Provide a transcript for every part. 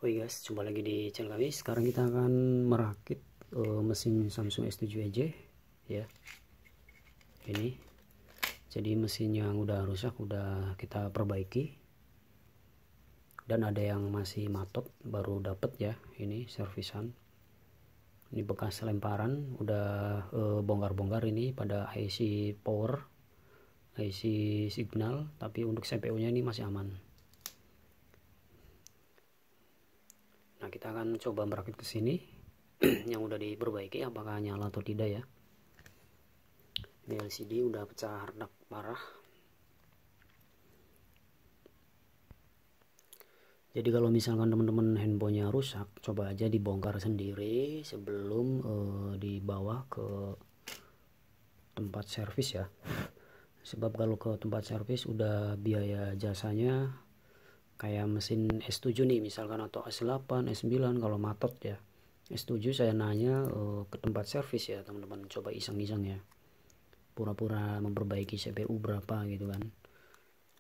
Oke guys, jumpa lagi di channel kami. Sekarang kita akan merakit mesin Samsung S7 EJ ya. Ini jadi mesin yang udah rusak udah kita perbaiki, dan ada yang masih matot baru dapet ya. Ini servisan, ini bekas lemparan udah bongkar-bongkar ini pada IC power, IC signal, tapi untuk CPU nya ini masih aman. Nah, kita akan coba merakit ke sini yang udah diperbaiki apakah nyala atau tidak ya. Ini LCD udah pecah redak parah. Jadi kalau misalkan teman-teman handphonenya rusak, coba aja dibongkar sendiri sebelum dibawa ke tempat servis ya. Sebab kalau ke tempat servis udah biaya jasanya kayak mesin S7 nih misalkan, atau S8, S9 kalau matot ya. S7 saya nanya ke tempat servis ya teman-teman, coba iseng-iseng ya, pura-pura memperbaiki CPU berapa gitu kan,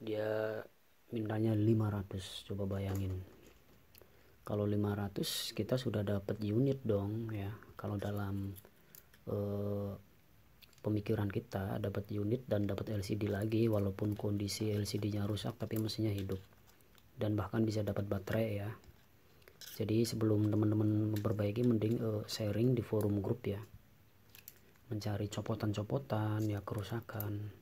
dia mintanya 500. Coba bayangin, kalau 500 kita sudah dapat unit dong ya. Kalau dalam pemikiran kita dapat unit dan dapat LCD lagi, walaupun kondisi LCD nya rusak tapi mesinnya hidup, dan bahkan bisa dapat baterai ya. Jadi sebelum teman-teman memperbaiki, mending sharing di forum grup ya, mencari copotan-copotan ya kerusakan.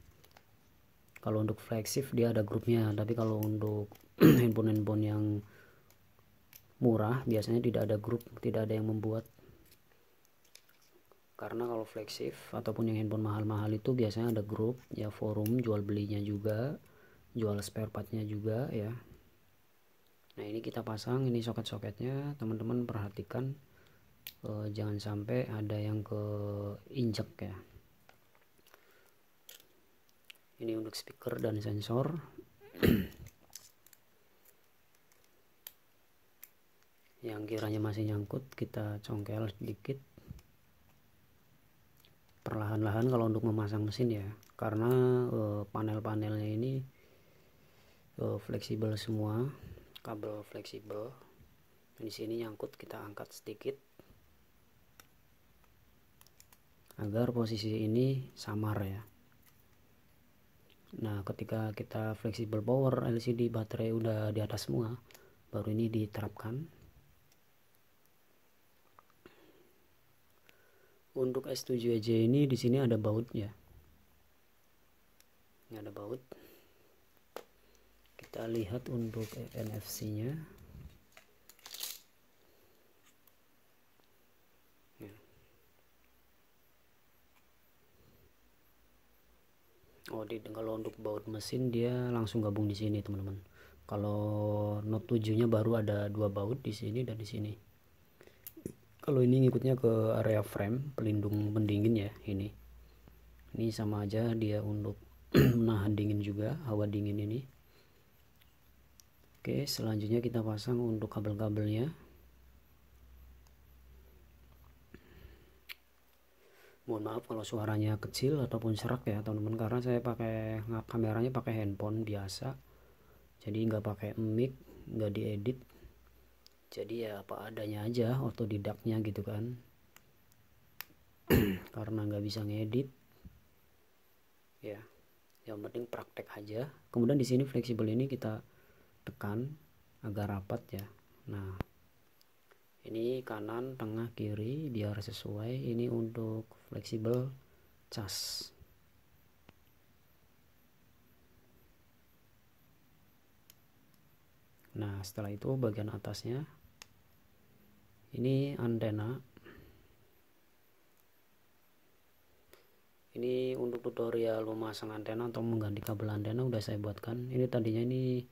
Kalau untuk flagship dia ada grupnya, tapi kalau untuk handphone-handphone yang murah biasanya tidak ada grup, tidak ada yang membuat. Karena kalau flagship ataupun yang handphone mahal-mahal itu biasanya ada grup ya, forum jual belinya juga, jual spare partnya juga ya. Nah, ini kita pasang ini soket-soketnya, teman-teman perhatikan jangan sampai ada yang keinjek ya. Ini untuk speaker dan sensor. Yang kiranya masih nyangkut kita congkel sedikit perlahan-lahan kalau untuk memasang mesin ya, karena panel-panelnya ini fleksibel semua, kabel fleksibel. Di sini nyangkut, kita angkat sedikit agar posisi ini samar ya. Nah, ketika kita fleksibel power, LCD, baterai udah di atas semua, baru ini diterapkan. Untuk S7 EJ ini di sini ada baut ya. Ini ada baut. Kita lihat untuk NFC-nya. Oh, kalau untuk baut mesin dia langsung gabung di sini teman-teman. Kalau Note 7-nya baru ada 2 baut di sini dan di sini. Kalau ini ngikutnya ke area frame pelindung pendingin ya ini. Ini sama aja dia untuk menahan dingin juga, hawa dingin ini. Oke, selanjutnya kita pasang untuk kabel-kabelnya. Mohon maaf kalau suaranya kecil ataupun serak ya teman-teman, karena saya pakai kameranya pakai handphone biasa, jadi nggak pakai mic, nggak diedit, jadi ya apa adanya aja, otodidaknya gitu kan. Karena nggak bisa ngedit ya, yang penting praktek aja. Kemudian di sini fleksibel ini kita tekan agar rapat ya. Nah, ini kanan, tengah, kiri biar sesuai. Ini untuk fleksibel cas. Nah, setelah itu bagian atasnya ini antena. Ini untuk tutorial memasang antena atau mengganti kabel antena udah saya buatkan. Ini tadinya ini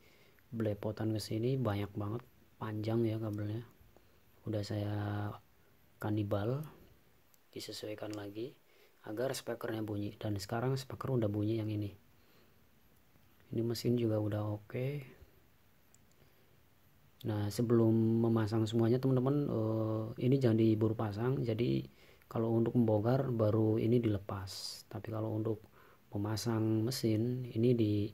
belepotan ke sini banyak banget, panjang ya kabelnya. Udah saya kanibal, disesuaikan lagi agar speakernya bunyi, dan sekarang speaker udah bunyi yang ini. Ini mesin juga udah oke. Nah, sebelum memasang semuanya teman-teman, ini jangan diburu pasang. Jadi kalau untuk membongkar baru ini dilepas, tapi kalau untuk memasang mesin ini di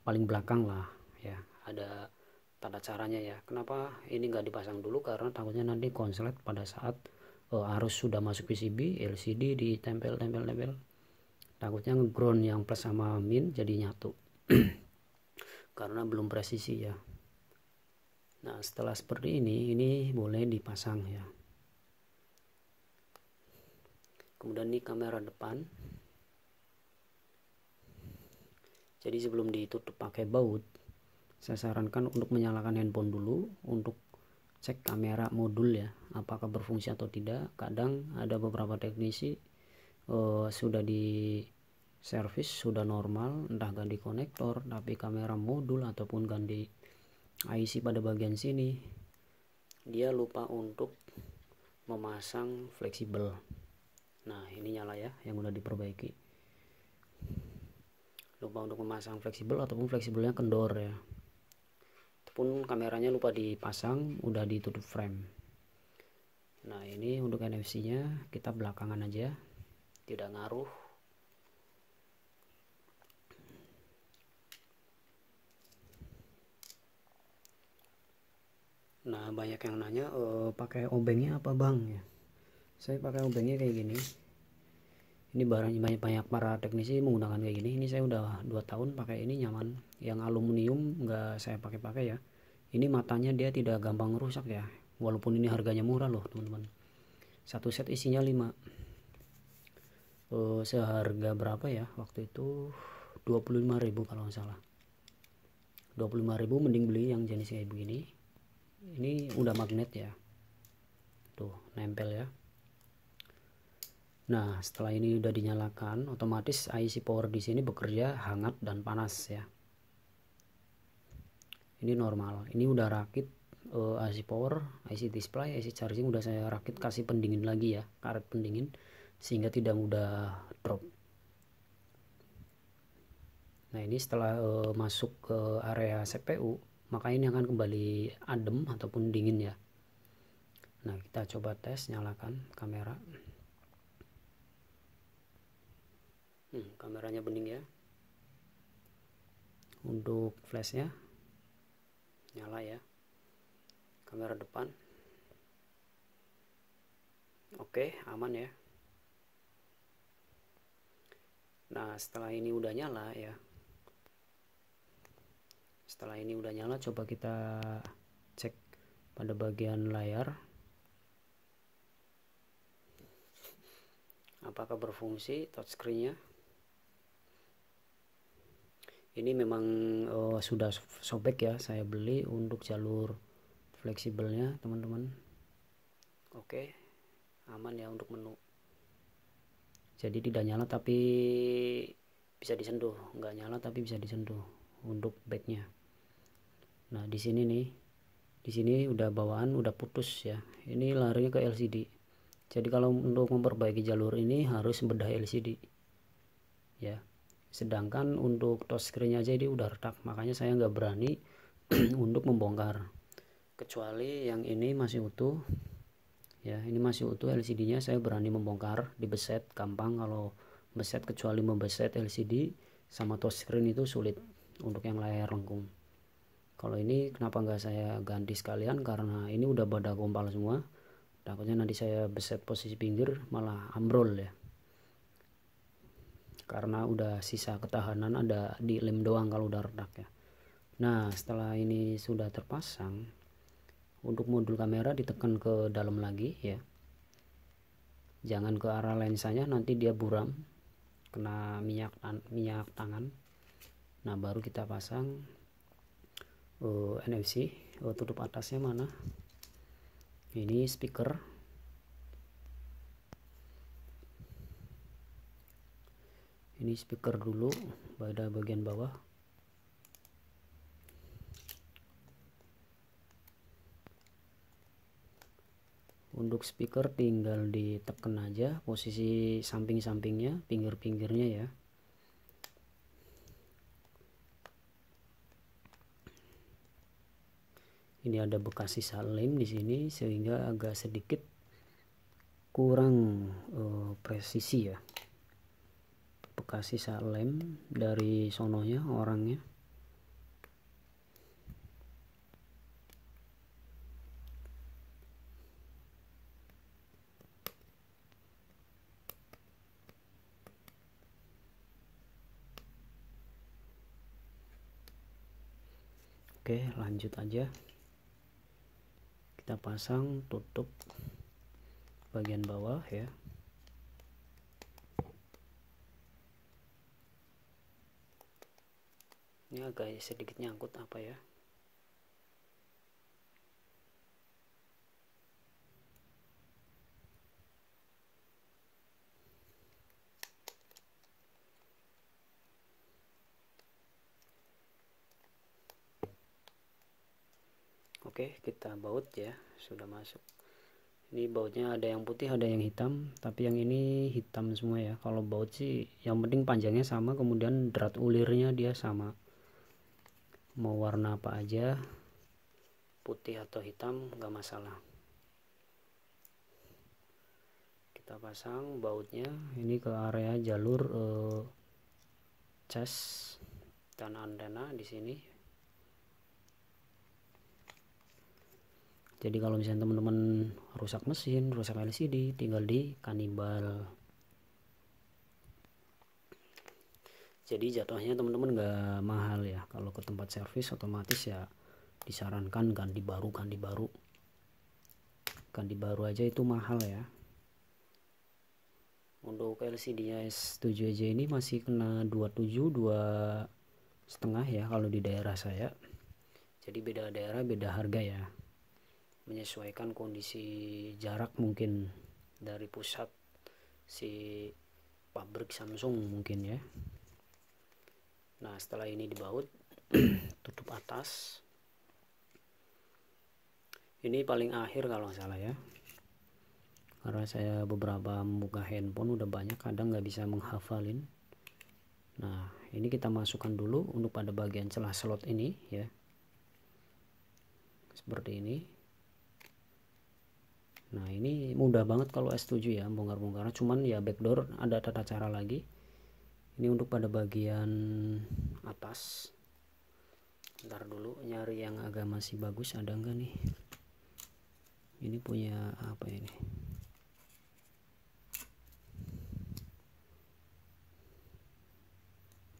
paling belakang lah ya, ada tata caranya ya. Kenapa ini nggak dipasang dulu, karena takutnya nanti konslet pada saat arus sudah masuk PCB, LCD ditempel, takutnya ground yang plus sama min jadi nyatu karena belum presisi ya. Nah setelah seperti ini boleh dipasang ya. Kemudian ini kamera depan. Jadi sebelum ditutup pakai baut, saya sarankan untuk menyalakan handphone dulu untuk cek kamera modul ya, apakah berfungsi atau tidak. Kadang ada beberapa teknisi sudah di servis, sudah normal, entah ganti konektor, tapi kamera modul ataupun ganti IC pada bagian sini dia lupa untuk memasang fleksibel. Nah ini nyala ya, yang udah diperbaiki. Lupa untuk memasang fleksibel ataupun fleksibelnya kendor ya, ataupun kameranya lupa dipasang, udah ditutup frame. Nah ini untuk NFC nya kita belakangan aja, tidak ngaruh. Nah banyak yang nanya pakai obengnya apa bang ya. Saya pakai obengnya kayak gini. Ini barangnya banyak para teknisi menggunakan kayak gini. Ini saya udah 2 tahun pakai ini, nyaman. Yang aluminium nggak saya pakai ya. Ini matanya dia tidak gampang rusak ya, walaupun ini harganya murah loh teman-teman. Satu set isinya 5. Seharga berapa ya waktu itu, 25.000 kalau nggak salah. 25.000 mending beli yang jenis kayak begini. Ini udah magnet ya, tuh nempel ya. Nah setelah ini udah dinyalakan, otomatis IC power di sini bekerja hangat dan panas ya. Ini normal. Ini udah rakit IC power, IC display, IC charging udah saya rakit, kasih pendingin lagi ya, karet pendingin, sehingga tidak mudah drop. Nah ini setelah masuk ke area CPU, maka ini akan kembali adem ataupun dingin ya. Nah kita coba tes, nyalakan kamera. Kameranya bening ya. Untuk flashnya nyala ya. Kamera depan oke, aman ya. Nah setelah ini udah nyala ya, coba kita cek pada bagian layar apakah berfungsi touchscreen-nya. Ini memang sudah sobek ya, saya beli untuk jalur fleksibelnya teman-teman. Oke, aman ya untuk menu. Jadi tidak nyala tapi bisa disentuh, nggak nyala tapi bisa disentuh untuk backnya. Nah di sini nih, di sini udah bawaan udah putus ya. Ini larinya ke LCD. Jadi kalau untuk memperbaiki jalur ini harus bedah LCD ya. Sedangkan untuk touchscreen aja ini udah retak, makanya saya nggak berani untuk membongkar. Kecuali yang ini masih utuh ya, ini masih utuh LCD-nya, saya berani membongkar, dibeset gampang kalau beset. Kecuali membeset LCD sama touchscreen itu sulit untuk yang layar lengkung. Kalau ini kenapa nggak saya ganti sekalian, karena ini udah pada kompal semua, takutnya nanti saya beset posisi pinggir malah ambrol ya, karena udah sisa ketahanan ada di lem doang kalau udah retak ya. Nah setelah ini sudah terpasang, untuk modul kamera ditekan ke dalam lagi ya, jangan ke arah lensanya, nanti dia buram kena minyak tangan. Nah baru kita pasang NFC. Tutup atasnya mana, ini speaker. Ini speaker dulu pada bagian bawah. Untuk speaker tinggal ditekan aja posisi samping-sampingnya, pinggir-pinggirnya ya. Ini ada bekas sisa lem di sini sehingga agak sedikit kurang presisi ya. Bekas sisa lem dari sononya orangnya. Oke, lanjut aja. Kita pasang tutup bagian bawah ya. Ini agak sedikit nyangkut apa ya. Oke, kita baut ya, sudah masuk. Ini bautnya ada yang putih, ada yang hitam, tapi yang ini hitam semua ya. Kalau baut sih yang penting panjangnya sama, kemudian drat ulirnya dia sama. Mau warna apa aja, putih atau hitam nggak masalah. Kita pasang bautnya ini ke area jalur cas dan antena di sini. Jadi kalau misalnya teman-teman rusak mesin, rusak LCD, tinggal di kanibal. Jadi jatuhnya teman-teman nggak mahal ya. Kalau ke tempat servis otomatis ya disarankan ganti baru. Ganti baru aja itu mahal ya. Untuk LCD-nya S7 aja ini masih kena 27, 2,5 ya kalau di daerah saya. Jadi beda daerah beda harga ya. Menyesuaikan kondisi jarak mungkin dari pusat si pabrik Samsung mungkin ya. Nah setelah ini dibaut tutup atas, ini paling akhir kalau nggak salah ya, karena saya beberapa membuka handphone udah banyak, kadang nggak bisa menghafalin. Nah ini kita masukkan dulu untuk pada bagian celah slot ini ya, seperti ini. Nah ini mudah banget kalau S7 ya, bongkar-bongkar, cuman ya backdoor ada tata cara lagi. Ini untuk pada bagian atas. Ntar dulu nyari yang agak masih bagus, ada enggak nih. Ini punya apa ini,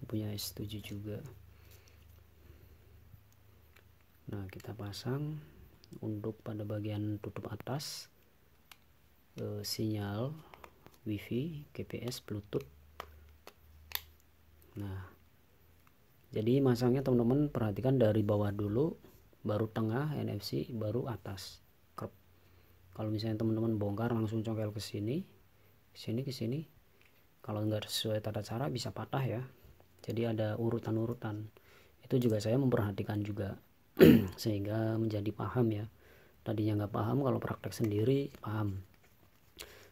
punya S7 juga. Nah kita pasang untuk pada bagian tutup atas sinyal WiFi, GPS, Bluetooth. Nah jadi masangnya teman-teman perhatikan dari bawah dulu, baru tengah NFC, baru atas. Kalau misalnya teman-teman bongkar langsung congkel ke sini, ke sini, kalau nggak sesuai tata cara bisa patah ya. Jadi ada urutan-urutan. Itu juga saya memperhatikan juga sehingga menjadi paham ya. Tadinya nggak paham, kalau praktek sendiri paham.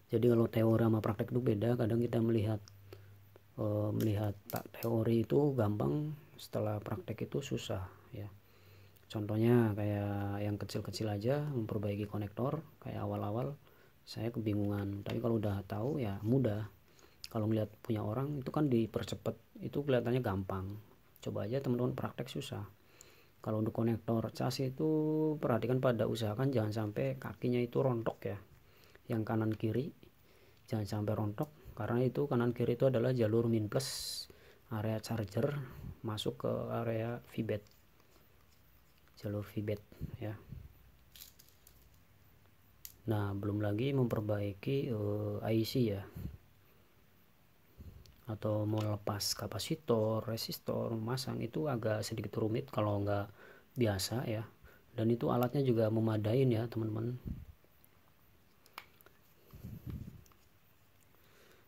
Jadi kalau teori sama praktek itu beda. Kadang kita melihat teori itu gampang, setelah praktek itu susah ya. Contohnya kayak yang kecil-kecil aja, memperbaiki konektor kayak awal-awal saya kebingungan, tapi kalau udah tahu ya mudah. Kalau melihat punya orang itu kan dipercepat, itu kelihatannya gampang. Coba aja teman-teman praktek susah. Kalau untuk konektor cas itu perhatikan, pada usahakan jangan sampai kakinya itu rontok ya, yang kanan kiri jangan sampai rontok, karena itu kanan kiri itu adalah jalur min plus, area charger masuk ke area VBAT, jalur VBAT ya. Nah belum lagi memperbaiki IC ya, atau mau lepas kapasitor, resistor, masang itu agak sedikit rumit kalau nggak biasa ya. Dan itu alatnya juga memadain ya teman-teman.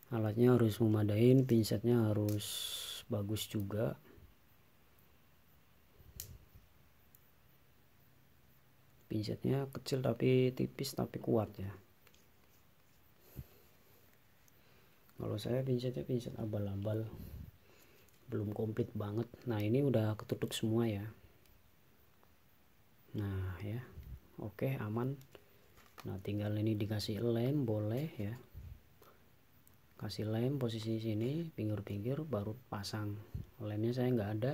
Alatnya harus memadain, pinsetnya harus bagus juga. Pinsetnya kecil tapi tipis tapi kuat ya. Kalau saya pinsetnya pinset abal-abal, belum komplit banget. Nah ini udah ketutup semua ya. Nah ya, oke aman. Nah tinggal ini dikasih lem boleh ya, kasih lem posisi sini pinggir-pinggir, baru pasang. Lemnya saya nggak ada,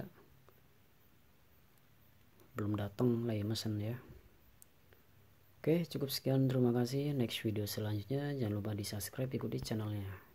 belum datang lagi mesen ya. Oke cukup sekian, terima kasih. Next video selanjutnya jangan lupa di subscribe, ikuti channelnya.